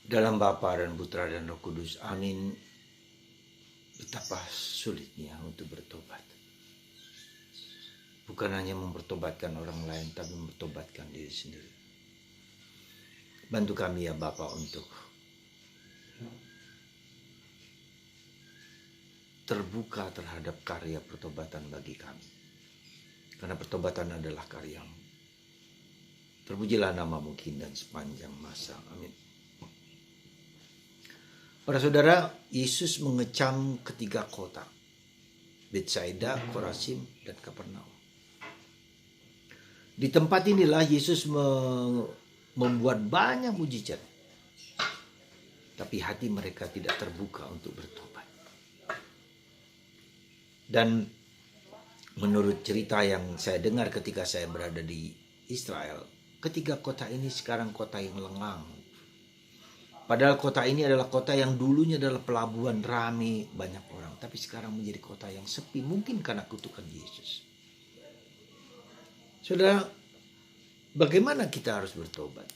Dalam Bapa dan Putra dan Roh Kudus. Amin. Betapa sulitnya untuk bertobat. Bukan hanya mempertobatkan orang lain, tapi mempertobatkan diri sendiri. Bantu kami ya Bapa untuk terbuka terhadap karya pertobatan bagi kami. Karena pertobatan adalah karyamu. Terpujilah namamu kini dan sepanjang masa. Amin. Para saudara, Yesus mengecam ketiga kota. Betsaida, Korasim, dan Kapernaum. Di tempat inilah Yesus membuat banyak mujizat. Tapi hati mereka tidak terbuka untuk bertobat. Dan menurut cerita yang saya dengar ketika saya berada di Israel, ketiga kota ini sekarang kota yang lengang. Padahal kota ini adalah kota yang dulunya adalah pelabuhan ramai banyak orang. Tapi sekarang menjadi kota yang sepi. Mungkin karena kutukan Yesus. Saudara, bagaimana kita harus bertobat?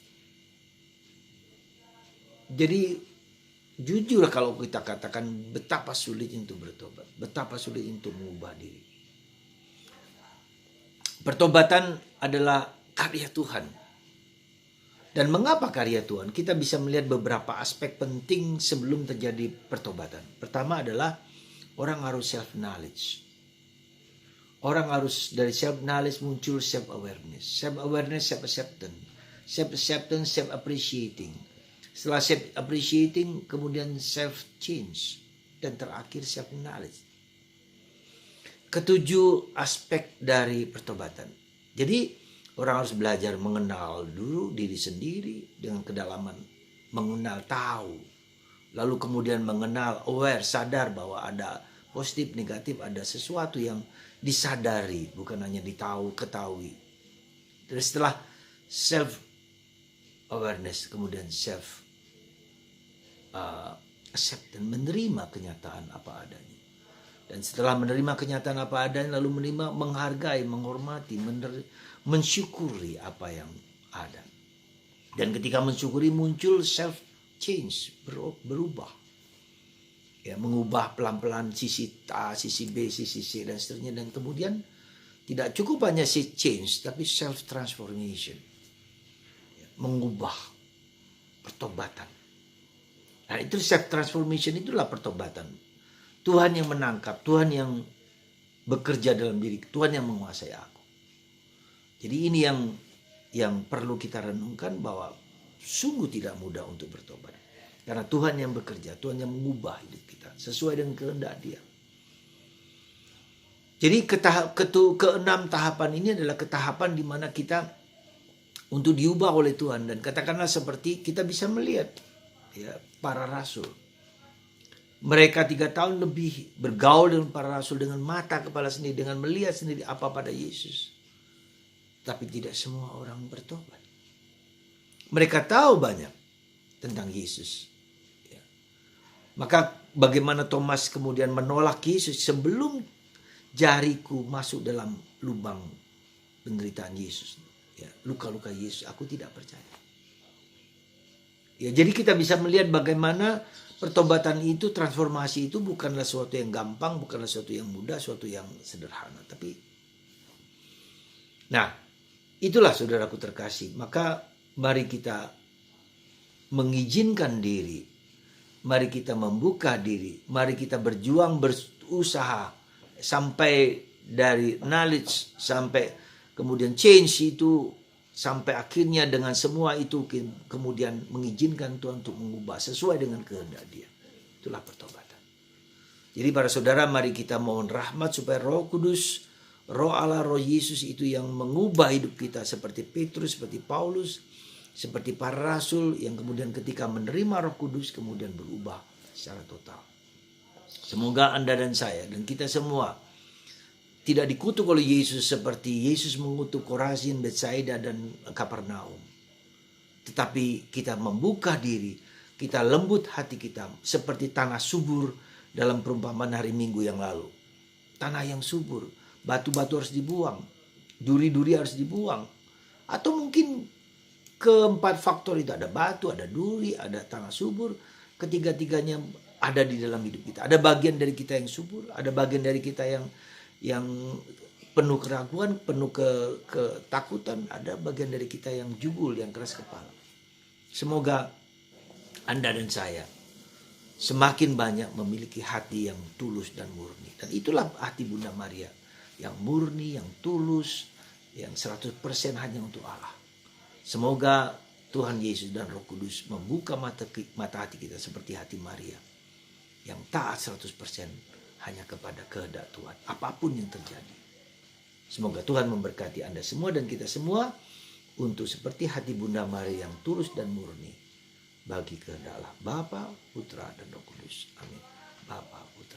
Jadi jujur kalau kita katakan betapa sulit untuk bertobat. Betapa sulit untuk mengubah diri. Pertobatan adalah karya Tuhan. Dan mengapa karya Tuhan? Kita bisa melihat beberapa aspek penting sebelum terjadi pertobatan. Pertama adalah orang harus self-knowledge. Orang harus dari self-knowledge muncul self-awareness. Self-awareness, self-acceptance. Self-acceptance, self-appreciating. Setelah self-appreciating, kemudian self-change. Dan terakhir self-knowledge. Ketujuh aspek dari pertobatan. Jadi orang harus belajar mengenal dulu diri sendiri dengan kedalaman. Mengenal, tahu. Lalu kemudian mengenal, aware, sadar bahwa ada positif, negatif, ada sesuatu yang disadari. Bukan hanya ketahui. Dan setelah self-awareness, kemudian self-acceptance, menerima kenyataan apa adanya. Dan setelah menerima kenyataan apa adanya, lalu menerima, menghargai, menghormati, mensyukuri apa yang ada. Dan ketika mensyukuri muncul self change, berubah. Ya, mengubah pelan-pelan sisi A, sisi B, sisi C dan seterusnya. Dan kemudian tidak cukup hanya si change, tapi self transformation. Ya, mengubah pertobatan. Nah, itu self transformation, itulah pertobatan. Tuhan yang menangkap, Tuhan yang bekerja dalam diri, Tuhan yang menguasai aku. Jadi ini yang perlu kita renungkan, bahwa sungguh tidak mudah untuk bertobat. Karena Tuhan yang bekerja, Tuhan yang mengubah hidup kita sesuai dengan kehendak Dia. Jadi keenam tahapan ini adalah ketahapan di mana kita untuk diubah oleh Tuhan. Dan katakanlah seperti kita bisa melihat ya, para rasul. Mereka 3 tahun lebih bergaul dengan para rasul dengan mata kepala sendiri, dengan melihat sendiri apa pada Yesus. Tapi tidak semua orang bertobat. Mereka tahu banyak tentang Yesus. Ya. Maka bagaimana Thomas kemudian menolak Yesus sebelum jariku masuk dalam lubang penderitaan Yesus. Ya, luka-luka Yesus, aku tidak percaya. Ya, jadi kita bisa melihat bagaimana pertobatan itu, transformasi itu bukanlah sesuatu yang gampang, bukanlah sesuatu yang mudah, sesuatu yang sederhana. Tapi, nah, itulah saudaraku terkasih. Maka mari kita mengizinkan diri. Mari kita membuka diri. Mari kita berjuang, berusaha. Sampai dari knowledge, sampai kemudian change itu. Sampai akhirnya dengan semua itu kemudian mengizinkan Tuhan untuk mengubah sesuai dengan kehendak Dia. Itulah pertobatan. Jadi para saudara, mari kita mohon rahmat supaya Roh Kudus, Roh Allah, Roh Yesus itu yang mengubah hidup kita seperti Petrus, seperti Paulus, seperti para rasul yang kemudian ketika menerima Roh Kudus kemudian berubah secara total. Semoga Anda dan saya dan kita semua tidak dikutuk oleh Yesus seperti Yesus mengutuk Korazin, Betsaida, dan Kapernaum. Tetapi kita membuka diri, kita lembut hati kita seperti tanah subur dalam perumpamaan hari Minggu yang lalu. Tanah yang subur, batu-batu harus dibuang, duri-duri harus dibuang. Atau mungkin keempat faktor itu, ada batu, ada duri, ada tanah subur, ketiga-tiganya ada di dalam hidup kita. Ada bagian dari kita yang subur, ada bagian dari kita yang penuh keraguan, penuh ketakutan, ada bagian dari kita yang jubul, yang keras kepala. Semoga Anda dan saya semakin banyak memiliki hati yang tulus dan murni. Dan itulah hati Bunda Maria, yang murni, yang tulus, yang 100% hanya untuk Allah. Semoga Tuhan Yesus dan Roh Kudus membuka mata hati kita seperti hati Maria, yang taat 100% hanya kepada kehendak Tuhan, apapun yang terjadi. Semoga Tuhan memberkati Anda semua dan kita semua untuk seperti hati Bunda Maria yang tulus dan murni bagi kehendak Allah Bapa, Putra, dan Roh Kudus. Amin. Bapa, Putra.